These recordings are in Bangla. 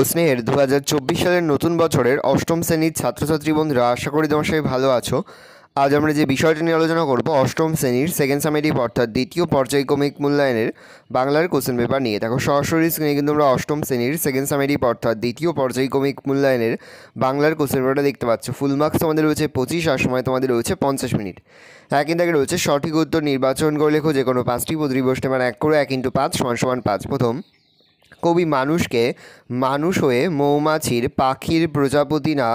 স্নেহের 2024 সালের নতুন বছরের অষ্টম শ্রেণীর ছাত্রছাত্রী বন্ধুরা, আশা করি তোমার সবাই ভালো আছো। আজ আমরা যে বিষয়টি নিয়ে আলোচনা করব অষ্টম শ্রেণীর সেকেন্ড সামেটিভ অর্থাৎ দ্বিতীয় পর্যায়ক্রমিক মূল্যায়নের বাংলার কোশ্চেন পেপার নিয়ে। দেখো সরাসরি স্ক্রিনে কিন্তু আমরা অষ্টম শ্রেণীর সেকেন্ড সামেটিভ অর্থাৎ দ্বিতীয় পর্যায়ক্রমিক মূল্যায়নের বাংলার কোশ্চেন পেপারটা দেখতে পাচ্ছ। ফুল মার্কস তোমাদের রয়েছে 25 আর সময় তোমাদের রয়েছে 50 মিনিট। একই দাগে রয়েছে সঠিক উত্তর নির্বাচন করে লেখো যে কোনো 5টি পদবি বসতে মানে 1 করে 1 × 5 = 5। প্রথম, কবি মানুষকে মানুষ হয়ে মৌমাছির পাখির প্রজাপতি না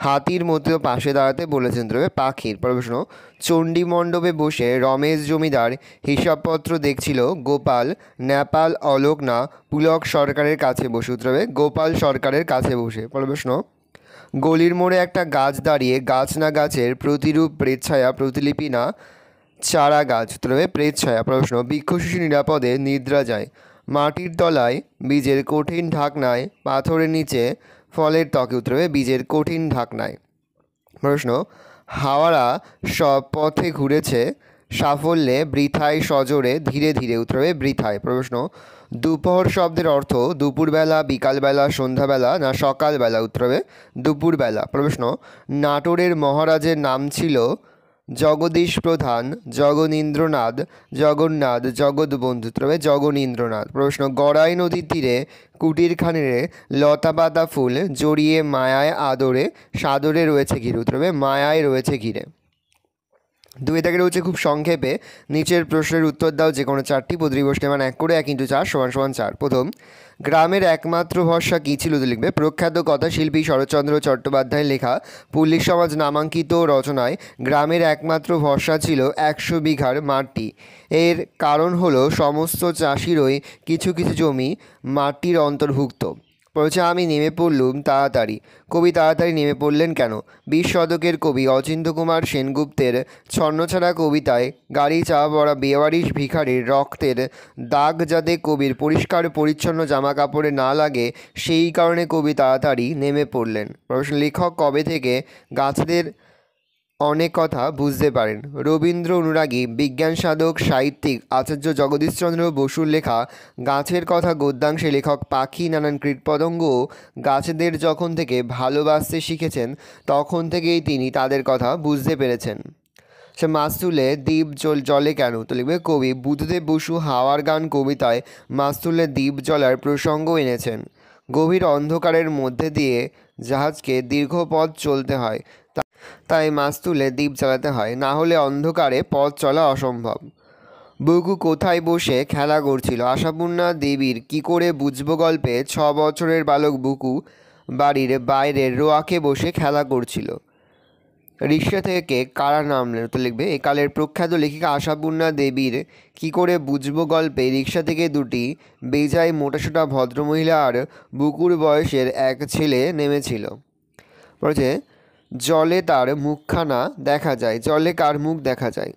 হাতির মতো পাশে দাঁড়াতে বলেছেন। তবে পাখির প্রশ্ন, চণ্ডী মণ্ডপে বসে রমেশ জমিদার হিসাবপত্র দেখছিল গোপাল নেপাল অলোক না পুলক সরকারের কাছে বসে। উত্তর হবে গোপাল সরকারের কাছে বসে। প্রশ্ন, গলির মোড়ে একটা গাছ দাঁড়িয়ে গাছ না গাছের প্রতিরূপ প্রেতছায়া প্রতিলিপি না চারা গাছ। উত্তর হবে প্রেতছায়া। প্রশ্ন, বৃক্ষশিশু নিরাপদে নিদ্রা যায় মাটির তলায় বীজের কঠিন ঢাকনায় পাথরের নিচে ফলের ত্বকে। উত্তর হবে বীজের কঠিন ঢাকনায়। প্রশ্ন, হাওয়ারা সব পথে ঘুরেছে সাফল্যে বৃথায় সজোরে ধীরে ধীরে। উত্তর হবে বৃথায়। প্রশ্ন, দুপহর শব্দের অর্থ দুপুরবেলা বিকালবেলা সন্ধ্যাবেলা না সকালবেলা। উত্তর হবে দুপুরবেলা। প্রশ্ন, নাটোরের মহারাজের নাম ছিল জগদীশ প্রধান জগনীন্দ্রনাথ জগন্নাথ জগৎবন্ধু। উত্তর হবে জগনীন্দ্রনাথ। প্রশ্ন, গড়াই নদীর তীরে কুটিরখানিরে লতাপাতা ফুল জড়িয়ে মায়ায় আদরে সাদরে রয়েছে ঘিরে। উত্তর হবে মায়ায় রয়েছে ঘিরে। দুই দাগে রয়েছে খুব সংক্ষেপে নিচের প্রশ্নের উত্তর দাও যে কোনো 4টি পদবি বসতে মানে 1 করে 1 × 4 = 4। প্রথম, গ্রামের একমাত্র ভরসা কী ছিল? লিখবে প্রখ্যাত কথাশিল্পী শরৎচন্দ্র চট্টোপাধ্যায়ের লেখা পল্লী সমাজ নামাঙ্কিত রচনায় গ্রামের একমাত্র ভরসা ছিল 100 বিঘার মাটি। এর কারণ হলো সমস্ত চাষিরই কিছু কিছু জমি মাটির অন্তর্ভুক্ত। বলছে, আমি নেমে পড়লুম তাড়াতাড়ি। কবি তাড়াতাড়ি নেমে পড়লেন কেন? 20 শতকের কবি অচিন্ত্যকুমার সেনগুপ্তের ছন্নছাড়া কবিতায় গাড়ি চাওয়া পড়া বেওয়ারিশ ভিখারির রক্তের দাগ যাতে কবির পরিষ্কার পরিচ্ছন্ন জামা কাপড়ে না লাগে সেই কারণে কবি তাড়াতাড়ি নেমে পড়লেন। প্রশ্ন, লেখক কবে থেকে গাছদের অনেক কথা বুঝতে পারেন? রবীন্দ্র অনুরাগী বিজ্ঞান সাধক সাহিত্যিক আচার্য জগদীশচন্দ্র বসুর লেখা গাছের কথা গদ্যাংশে লেখক পাখি নানান কীটপতঙ্গ গাছদের যখন থেকে ভালোবাসতে শিখেছেন তখন থেকেই তিনি তাদের কথা বুঝতে পেরেছেন। সে মাছ তুলে দ্বীপ জলে কেন? তো লিখবে কবি বুদ্ধদেব বসু হাওয়ার গান কবিতায় মাছ তুলে দ্বীপ জলার প্রসঙ্গ এনেছেন। গভীর অন্ধকারের মধ্যে দিয়ে জাহাজকে দীর্ঘ পথ চলতে হয়, তাই মাছ তুলে দ্বীপ জ্বালাতে হয়, না হলে অন্ধকারে পথ চলা অসম্ভব। বুকু কোথায় বসে খেলা করছিল? আশাপূর্ণা দেবীর কি করে বুঝবো গল্পে 6 বছরের বালক বুকু বাড়ির বাইরের রোয়াকে বসে খেলা করছিল। রিক্সা থেকে কারা নামলেন? তো লিখবে একালের প্রখ্যাত লেখিকা আশাপূর্ণা দেবীর কি করে বুঝবো গল্পে রিক্সা থেকে দুটি বেজায় মোটাসোটা ভদ্রমহিলা আর বুকুর বয়সের এক ছেলে নেমেছিল। বলছে, জলে তার মুখখানা দেখা যায়। জলে কার মুখ দেখা যায়?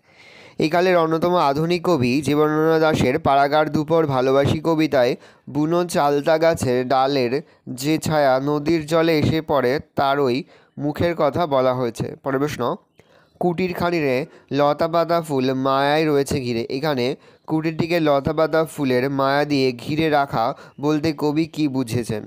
একালের অন্যতম আধুনিক কবি জীবনানন্দ দাশের পাড়াগার দুপর ভালোবাসি কবিতায় বুনো চালতা গাছের ডালের যে ছায়া নদীর জলে এসে পড়ে তারই মুখের কথা বলা হয়েছে। পরের প্রশ্ন, কুটিরখানিরে লতাপাতা ফুল মায়ায় রয়েছে ঘিরে। এখানে কুটিরটিকে লতাপাতা ফুলের মায়া দিয়ে ঘিরে রাখা বলতে কবি কি বুঝেছেন?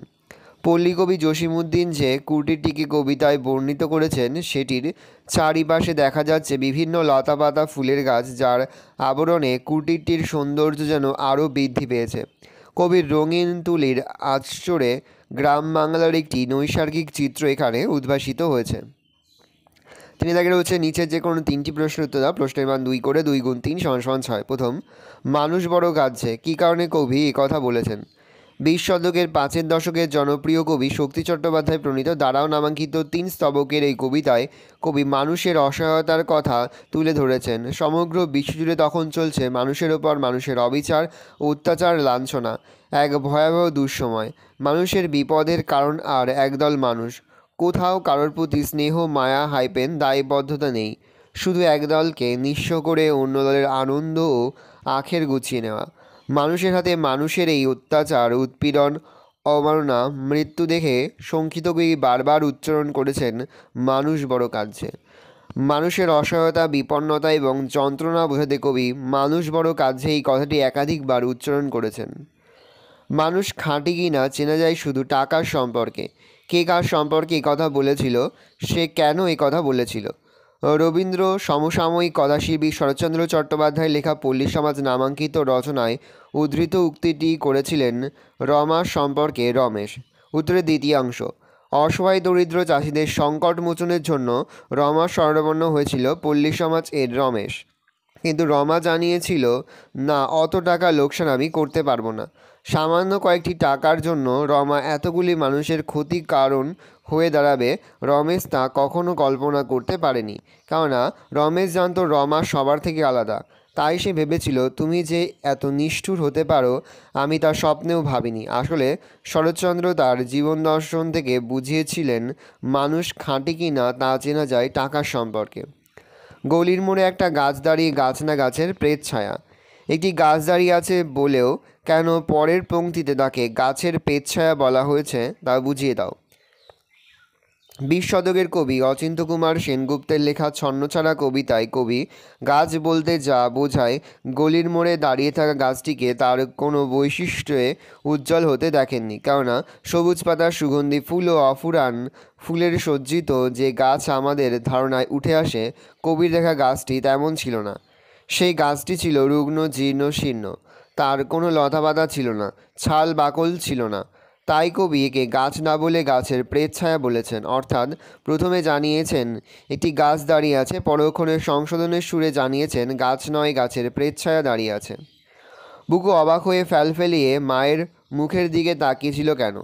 পল্লীকবি জসিমউদ্দিন যে কুটিরটিকে কবিতায় বর্ণিত করেছেন সেটির চারিপাশে দেখা যাচ্ছে বিভিন্ন লতাপাতা ফুলের গাছ, যার আবরণে কুটিরটির সৌন্দর্য যেন আরও বৃদ্ধি পেয়েছে। কবির রঙিন তুলির আঁচড়ে গ্রাম বাংলার একটি নৈসর্গিক চিত্র এখানে উদ্ভাসিত হয়েছে। তিনি তাকে রয়েছে নিচের যে কোনো 3টি প্রশ্নের উত্তর দাও। প্রশ্নের মান 2 করে 2 × 3 = 6। প্রথম, মানুষ বড় কাঁদছে, কী কারণে কবি এ কথা বলেছেন? 20 শতকের 5-এর দশকের জনপ্রিয় কবি শক্তি চট্টোপাধ্যায় প্রণীত দাঁড়াও নামাঙ্কিত 3 স্তবকের এই কবিতায় কবি মানুষের অসহায়তার কথা তুলে ধরেছেন। সমগ্র বিশ্বজুড়ে তখন চলছে মানুষের ওপর মানুষের অবিচার অত্যাচার লাঞ্ছনা, এক ভয়াবহ দুঃসময়। মানুষের বিপদের কারণ আর একদল মানুষ। কোথাও কারোর প্রতি স্নেহ মায়া দায়বদ্ধতা নেই, শুধু একদলকে নিঃস্ব করে অন্য দলের আনন্দ ও আখের গুছিয়ে নেওয়া। মানুষের হাতে মানুষের এই অত্যাচার উৎপীড়ন অবমাননা মৃত্যু দেখে শঙ্কিত কবি বারবার উচ্চারণ করেছেন মানুষ বড় কাঁদছে। মানুষের অসহায়তা বিপন্নতা এবং যন্ত্রণা বোঝাতে কবি মানুষ বড় কাঁদছে এই কথাটি একাধিকবার উচ্চারণ করেছেন। মানুষ খাঁটি কি না চেনা যায় শুধু টাকার সম্পর্কে। কে কার সম্পর্কে এই কথা বলেছিল, সে কেন এই কথা বলেছিল। রবীন্দ্র সমসাময়িক কথাশিল্পী শরৎচন্দ্র চট্টোপাধ্যায় লেখা পল্লী সমাজ নামাঙ্কিত রচনায় উদ্ধৃত উক্তিটি করেছিলেন রমা সম্পর্কে রমেশ। উত্তরের দ্বিতীয়াংশ। অসহায় দরিদ্র চাষিদের সংকট মোচনের জন্য রমা স্বর্ণাপন্ন হয়েছিল পল্লী সমাজ এর রমেশ। কিন্তু রমা জানিয়েছিল, না, অত টাকা লোকসান আমি করতে পারবো না। সামান্য কয়েকটি টাকার জন্য রমা এতগুলি মানুষের ক্ষতির কারণ হয়ে দাঁড়াবে, রমেশ তা কখনো কল্পনা করতে পারেনি। কেননা রমেশ জানত রমা সবার থেকে আলাদা। তাই সে ভেবেছিল, তুমি যে এত নিষ্ঠুর হতে পারো আমি তা স্বপ্নেও ভাবিনি। আসলে শরৎচন্দ্র তার জীবন দর্শন থেকে বুঝিয়েছিলেন মানুষ খাঁটি কি না তা চেনা যায় টাকার সম্পর্কে। গলির মোড়ে একটা গাছ দাঁড়িয়ে, গাছ না গাছের প্রেত ছায়া। একটি গাছ দাঁড়িয়ে আছে বলেও কেন পরের পংক্তিতে তাকে গাছের প্রেত ছায়া বলা হয়েছে তা বুঝিয়ে দাও। 20 শতকের কবি অচিন্ত্যকুমার সেনগুপ্তের লেখা ছন্নছাড়া কবিতায় কবি গাছ বলতে যা বোঝায় গলির মোড়ে দাঁড়িয়ে থাকা গাছটিকে তার কোনো বৈশিষ্ট্যে উজ্জ্বল হতে দেখেননি। কেননা সবুজ পাতার সুগন্ধি ফুল ও অফুরান ফুলের সজ্জিত যে গাছ আমাদের ধারণায় উঠে আসে, কবির দেখা গাছটি তেমন ছিল না। সেই গাছটি ছিল রুগ্ন, জীর্ণ, শীর্ণ। তার কোনো লতাপাতা ছিল না, ছাল বাকল ছিল না। তাই কবি একে গাছ না বলে গাছের প্রেত ছায়া বলেছেন। অর্থাৎ প্রথমে জানিয়েছেন একটি গাছ দাঁড়িয়ে আছে, পরক্ষণে সংশোধনের সুরে জানিয়েছেন গাছ নয়, গাছের প্রেত ছায়া দাঁড়িয়ে আছে। বুকু অবাক হয়ে ফেলিয়ে মায়ের মুখের দিকে তাকিয়েছিল কেন?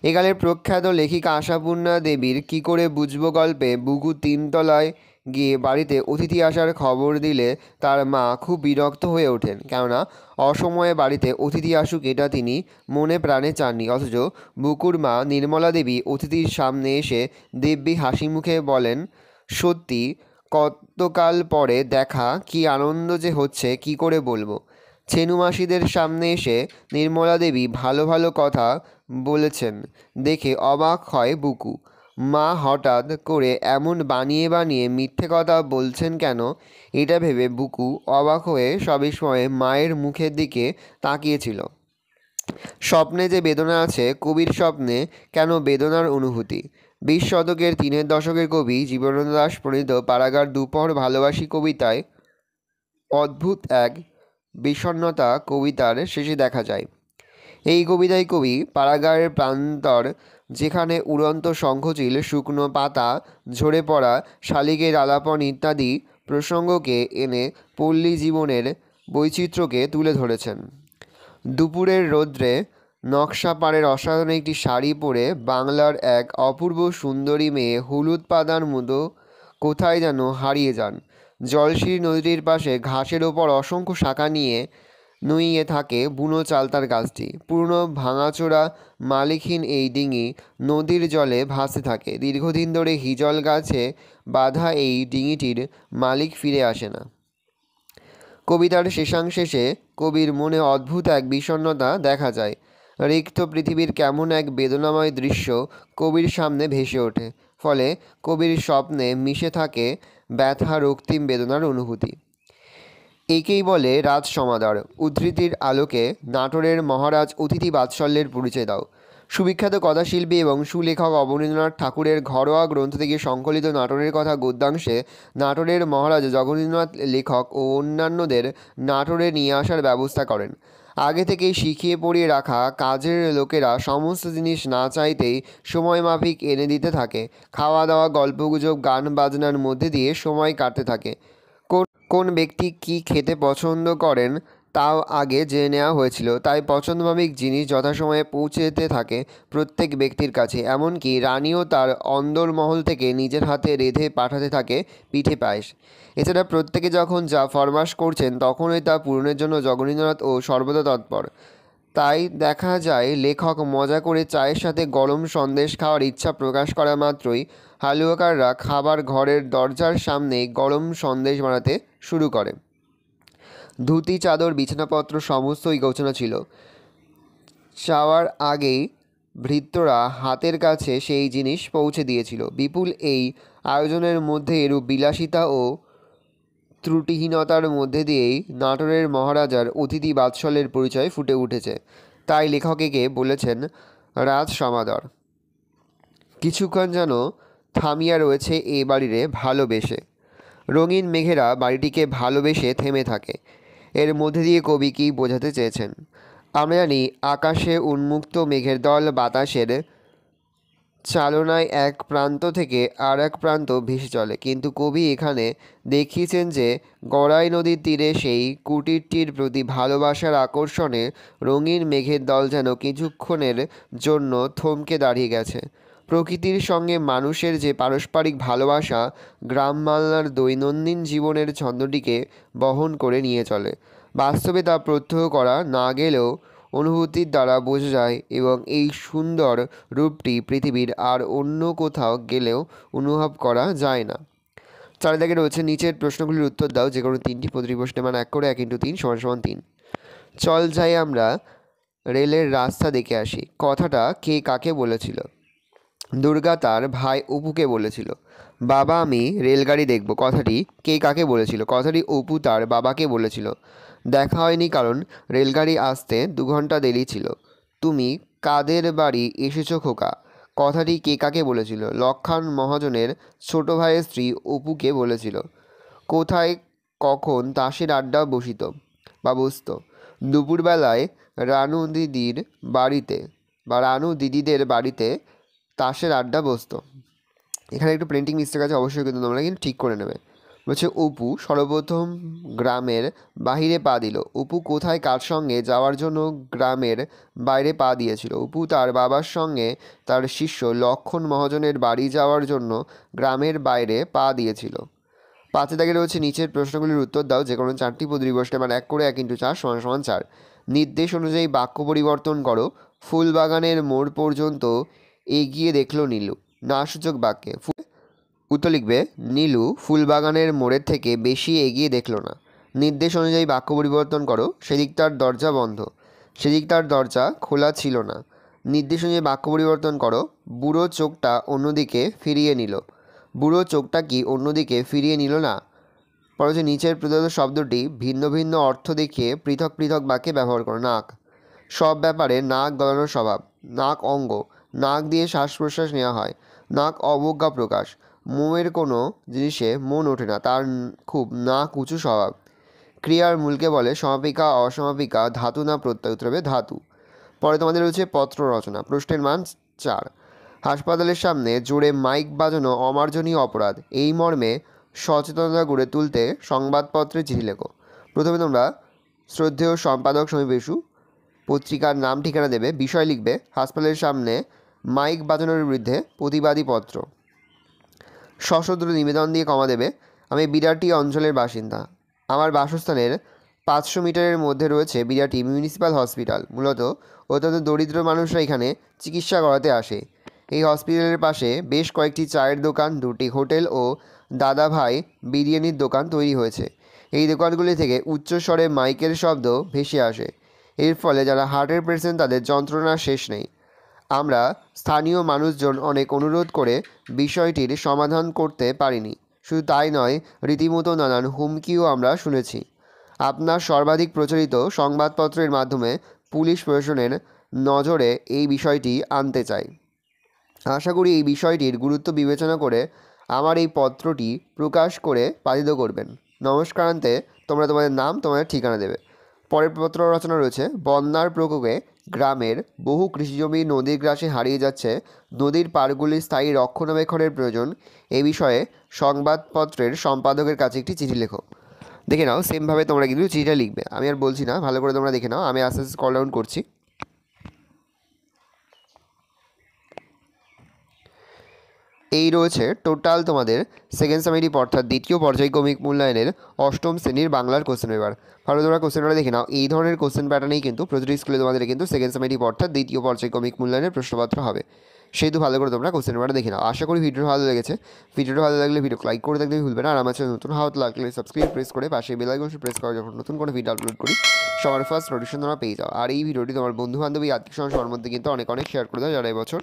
একালের প্রখ্যাত লেখিকা আশাপূর্ণা দেবীর কী করে বুঝবো গল্পে বুকু 3 তলায় গিয়ে বাড়িতে অতিথি আসার খবর দিলে তার মা খুব বিরক্ত হয়ে ওঠেন। কেননা অসময়ে বাড়িতে অতিথি আসুক এটা তিনি মনে প্রাণে চাননি। অথচ বুকুর মা নির্মলা দেবী অতিথির সামনে এসে দিব্যি হাসি মুখে বলেন, সত্যি কতকাল পরে দেখা, কি আনন্দ যে হচ্ছে কি করে বলবো। ছেনু মাসিদের সামনে এসে নির্মলা দেবী ভালো ভালো কথা বলেছেন দেখে অবাক হয় বুকু। মা হঠাৎ করে এমন বানিয়ে বানিয়ে মিথ্যে কথা বলছেন কেন, এটা ভেবে বুকু অবাক হয়ে সবিস্ময়ে মায়ের মুখের দিকে তাকিয়েছিল। স্বপ্নে যে বেদনা আছে, কবির স্বপ্নে কেন বেদনার অনুভূতি? 20 শতকের 3 দশকের কবি জীবনানন্দ দাশ প্রণীত পাড়াগার দুপহর ভালোবাসি কবিতায় অদ্ভুত এক বিষণ্ণতা কবিতার শেষে দেখা যায়। এই কবিতায় কবি পাড়াগারের প্রান্তর, যেখানে উড়ন্ত শঙ্খচিল, শুকনো পাতা, ঝরে পড়া শালিকের আলাপন ইত্যাদি প্রসঙ্গকে এনে পল্লী জীবনের বৈচিত্র্যকে তুলে ধরেছেন। দুপুরের রৌদ্রে নকশা পাড়ের অসাধারণ একটি শাড়ি পরে বাংলার এক অপূর্ব সুন্দরী মেয়ে হলুদ পাতার মতো কোথায় যেন হারিয়ে যান। জলশিরি নদীটির পাশে ঘাসের ওপর অসংখ্য শাখা নিয়ে নুইয়ে থাকে বুনো চালতার গাছটি। পুরনো ভাঙাচোরা মালিকহীন এই ডিঙি নদীর জলে ভাসতে থাকে। দীর্ঘদিন ধরে হিজল গাছে বাঁধা এই ডিঙিটির মালিক ফিরে আসে না। কবিতার শেষাংশে কবির মনে অদ্ভুত এক বিষণ্ণতা দেখা যায়। রিক্ত পৃথিবীর কেমন এক বেদনাময় দৃশ্য কবির সামনে ভেসে ওঠে। ফলে কবির স্বপ্নে মিশে থাকে ব্যথা, রক্তিম বেদনার অনুভূতি। একেই বলে রাজ সমাদর। উদ্ধৃতির আলোকে নাটোরের মহারাজ অতিথি বাৎসল্যের পরিচয় দাও। সুবিখ্যাত কথাশিল্পী এবং সুলেখক অবনীন্দ্রনাথ ঠাকুরের ঘরোয়া গ্রন্থ থেকে সংকলিত নাটোরের কথা গদ্যাংশে নাটোরের মহারাজ জগনীন্দ্রনাথ লেখক ও অন্যান্যদের নাটোরে নিয়ে আসার ব্যবস্থা করেন। আগে থেকেই শিখিয়ে পড়িয়ে রাখা কাজের লোকেরা সমস্ত জিনিস না চাইতেই সময়মাফিক এনে দিতে থাকে। খাওয়া দাওয়া, গল্পগুজব, গান বাজনার মধ্যে দিয়ে সময় কাটতে থাকে। কোন ব্যক্তি কী খেতে পছন্দ করেন তাও আগে জেনে নেওয়া হয়েছিল। তাই পছন্দমাফিক জিনিস যথাসময়ে পৌঁছতে থাকে প্রত্যেক ব্যক্তির কাছে। এমনকি রানীও তার অন্দরমহল থেকে নিজের হাতে রেঁধে পাঠাতে থাকে পিঠে পায়েস। এছাড়া প্রত্যেকে যখন যা ফরমাশ করছেন তখনই তা পূরণের জন্য জগনীন্দ্রনাথ ও সর্বদা তৎপর। তাই দেখা যায় লেখক মজা করে চায়ের সাথে গরম সন্দেশ খাওয়ার ইচ্ছা প্রকাশ করা মাত্রই হালুয়াকাররা খাবার ঘরের দরজার সামনেই গরম সন্দেশ বানাতে শুরু করে। ধুতি, চাদর, বিছানাপত্র সমস্তই গোছানো ছিল। চাওয়ার আগেই ভৃত্যরা হাতের কাছে সেই জিনিস পৌঁছে দিয়েছিল। বিপুল এই আয়োজনের মধ্যে এরূপ বিলাসিতা ও ত্রুটিহীনতার মধ্যে দিয়েই নাটোরের মহারাজার অতিথি বাৎসল্যের পরিচয় ফুটে উঠেছে। তাই লেখক একে বলেছেন রাজ সমাদর। কিছুক্ষণ যেন থামিয়া রয়েছে এ বাড়িরে ভালোবেসে। রঙিন মেঘেরা বাড়িটিকে ভালোবেসে থেমে থাকে। এর মধ্যে দিয়ে কবি কী বোঝাতে চেয়েছেন? আমরা জানি আকাশে উন্মুক্ত মেঘের দল বাতাসের চালনায় এক প্রান্ত থেকে আর এক প্রান্ত ভেসে চলে, কিন্তু কবি এখানে দেখিয়েছেন যে গড়াই নদীর তীরে সেই কুটিরটির প্রতি ভালোবাসার আকর্ষণে রঙিন মেঘের দল যেন কিছুক্ষণের জন্য থমকে দাঁড়িয়ে গেছে। প্রকৃতির সঙ্গে মানুষের যে পারস্পরিক ভালোবাসা গ্রাম বাংলার দৈনন্দিন জীবনের ছন্দটিকে বহন করে নিয়ে চলে, বাস্তবে তা প্রত্যক্ষ করা না গেলেও অনুভূতির দ্বারা বোঝা যায়, এবং এই সুন্দর রূপটি পৃথিবীর আর অন্য কোথাও গেলেও অনুভব করা যায় না। 4 দাগে রয়েছে নিচের প্রশ্নগুলির উত্তর দাও, যে কোনো 3টি প্রতিটি প্রশ্নের মান 1 করে 1 × 3 = 3। চল যাই আমরা রেলের রাস্তা দেখে আসি কথাটা কে কাকে বলেছিল? দুর্গা তার ভাই অপুকে বলেছিল। বাবা আমি রেলগাড়ি দেখব কথাটি কে কাকে বলেছিল? কথাটি অপু তার বাবাকে বলেছিল। দেখা হয়নি কারণ রেলগাড়ি আসতে 2 ঘন্টা দেরি ছিল। তুমি কাদের বাড়ি এসেছো খোকা কথাটি কে কাকে বলেছিল? লক্ষণ মহাজনের ছোট ভাইয়ের স্ত্রী অপুকে বলেছিল। কোথায় কখন তাসের আড্ডা বসিত বা বসত? দুপুরবেলায় রানু দিদিদের বাড়িতে তাসের আড্ডা বসতো। এখানে একটু প্রিন্টিং মিস্টেক আছে, অবশ্যই কিন্তু তোমরা কিন্তু ঠিক করে নেবে। বলছে অপু সর্বপ্রথম গ্রামের বাহিরে পা দিল। অপু কোথায় কার সঙ্গে যাওয়ার জন্য গ্রামের বাইরে পা দিয়েছিল? অপু তার বাবার সঙ্গে তার শিষ্য লক্ষণ মহাজনের বাড়ি যাওয়ার জন্য গ্রামের বাইরে পা দিয়েছিল। 5 দাগে রয়েছে নিচের প্রশ্নগুলির উত্তর দাও, যে কোনো 4টি প্রতিটি প্রশ্নের মান 1 করে 1 × 4 = 4। নির্দেশ অনুযায়ী বাক্য পরিবর্তন করো। ফুলবাগানের মোড় পর্যন্ত এগিয়ে দেখল নীলু। না সূচক বাক্যে উত্তর লিখবে নীলু ফুলবাগানের মোড়ের থেকে বেশি এগিয়ে দেখল না। নির্দেশ অনুযায়ী বাক্য পরিবর্তন করো। সেদিকটার দরজা বন্ধ। সেদিকটার দরজা খোলা ছিল না। নির্দেশ অনুযায়ী বাক্য পরিবর্তন করো। বুড়ো চোখটা অন্যদিকে ফিরিয়ে নিল। বুড়ো চোখটা কি অন্যদিকে ফিরিয়ে নিল না? পরে হচ্ছে নিচের প্রদত্ত শব্দটি ভিন্ন ভিন্ন অর্থ দেখিয়ে পৃথক পৃথক বাক্যে ব্যবহার করো। নাক, সব ব্যাপারে নাক গলানোর স্বভাব। নাক অঙ্গ, নাক দিয়ে শ্বাস প্রশ্বাস নেওয়া হয়। নাক অবজ্ঞা প্রকাশ, মোমের কোনো জিনিসে মন ওঠে না, তার খুব নাক উঁচু স্বভাব। ক্রিয়ার মূলকে বলে সমাপিকা অসমাপিকা ধাতু না প্রত্যয়? উত্তর হবে ধাতু। পরে তোমাদের রয়েছে পত্র রচনা। প্রশ্নের মান 4। হাসপাতালের সামনে জোরে মাইক বাজানো অমার্জনীয় অপরাধ, এই মর্মে সচেতনতা গড়ে তুলতে সংবাদপত্রে চিঠি লেখো। প্রথমে তোমরা শ্রদ্ধেয় সম্পাদক সমীপ বসু পত্রিকার নাম ঠিকানা দেবে। বিষয় লিখবে হাসপাতালের সামনে মাইক বাজানোর বিরুদ্ধে প্রতিবাদী পত্র। সশস্ত্র নিবেদন দিয়ে কমা দেবে আমি বিরাটি অঞ্চলের বাসিন্দা। আমার বাসস্থানের 500 মিটারের মধ্যে রয়েছে বিরাটি মিউনিসিপ্যাল হসপিটাল। মূলত অত্যন্ত দরিদ্র মানুষরা এখানে চিকিৎসা করাতে আসে। এই হসপিটালের পাশে বেশ কয়েকটি চায়ের দোকান, 2টি হোটেল ও দাদাভাই বিরিয়ানির দোকান তৈরি হয়েছে। এই দোকানগুলি থেকে উচ্চস্বরে মাইকের শব্দ ভেসে আসে। এর ফলে যারা হার্টের পেশেন্ট তাদের যন্ত্রণার শেষ নেই। আমরা স্থানীয় মানুষজন অনেক অনুরোধ করে বিষয়টির সমাধান করতে পারিনি। শুধু তাই নয়, রীতিমতো নানান হুমকিও আমরা শুনেছি। আপনার সর্বাধিক প্রচলিত সংবাদপত্রের মাধ্যমে পুলিশ প্রশাসনের নজরে এই বিষয়টি আনতে চাই। আশা করি এই বিষয়টির গুরুত্ব বিবেচনা করে আমার এই পত্রটি প্রকাশ করে পালিত করবেন। নমস্কারান্তে তোমরা তোমাদের নাম, তোমাদের ঠিকানা দেবে। পরের পত্র রচনা রয়েছে বন্যার প্রকোপে গ্রামের বহু কৃষিজমি নদীর গ্রাসে হারিয়ে যাচ্ছে। নদীর পাড়গুলির স্থায়ী রক্ষণাবেক্ষণের প্রয়োজন। এ বিষয়ে সংবাদপত্রের সম্পাদকের কাছে একটি চিঠি লেখো। দেখে নাও, সেমভাবে তোমরা কিন্তু চিঠিটা লিখবে। আমি আর বলছি না, ভালো করে তোমরা দেখে নাও। আমি আস্তে আস্তে স্ক্রল ডাউন করছি। এই রয়েছে টোটাল তোমাদের সেকেন্ড সামেটিভ অর্থাৎ দ্বিতীয় পর্যায়ক্রমিক মূল্যায়নের 8ম শ্রেণীর বাংলার কোশ্চেন পেপার। ভালো তোমরা কোশ্চেনটা দেখে নাও। এই ধরনের কোশ্চেন প্যাটার্নেই কিন্তু প্রতিটি স্কুলে তোমাদের কিন্তু সেকেন্ড সামেটিভ অর্থাৎ দ্বিতীয় পর্যায়ক্রমিক মূল্যায়নের প্রশ্নপত্র হবে। সেহেতু ভালো করে তোমরা কোশ্চেন পেপারটা দেখে নাও। আশা করি ভিডিও ভালো লেগেছে। ভিডিওটা ভালো লাগলে ভিডিও লাইক করে থাকলে ভুলবে না। আর আমার চ্যানেল নতুন হাত লাগলে সাবস্ক্রাইব প্রেস করে পাশে বেল আইকন প্রেস করে যখন নতুন কোনো ভিডিও আপলোড করি সবার ফার্স্ট নোটিফিকেশন তোমরা পেয়ে যাও। আর এই ভিডিওটি তোমার বন্ধু বান্ধবী আত্মীয় স্বজনের মধ্যে কিন্তু অনেক শেয়ার করে দাও যারা এবছর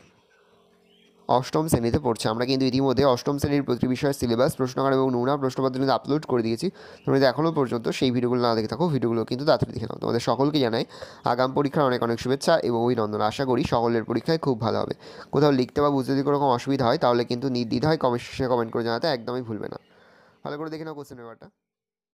অষ্টম শ্রেণীতে পড়ছে। আমরা কিন্তু ইতিমধ্যে অষ্টম শ্রেণীর প্রতি বিষয়ের সিলেবাস, প্রশ্নকার এবং নমুনা প্রশ্নপত্র কিন্তু আপলোড করে দিয়েছি। তোমরা যদি এখনও পর্যন্ত সেই ভিডিওগুলো না দেখে থাকো, ভিডিওগুলো কিন্তু তাড়াতাড়ি দেখে নাও। তোমাদের সকলকে জানাই আগাম পরীক্ষার অনেক অনেক শুভেচ্ছা এবং অভিনন্দন। আশা করি সকলের পরীক্ষায় খুব ভালো হবে। কোথাও লিখতে বা বুঝতে যদি কোনো রকম অসুবিধা হয় তাহলে কিন্তু নির্দ্বিধায় কমেন্ট সেকশনে কমেন্ট করে জানাতে একদমই ভুলবে না। ভালো করে দেখে নাও কোশ্চেন পেপারটা।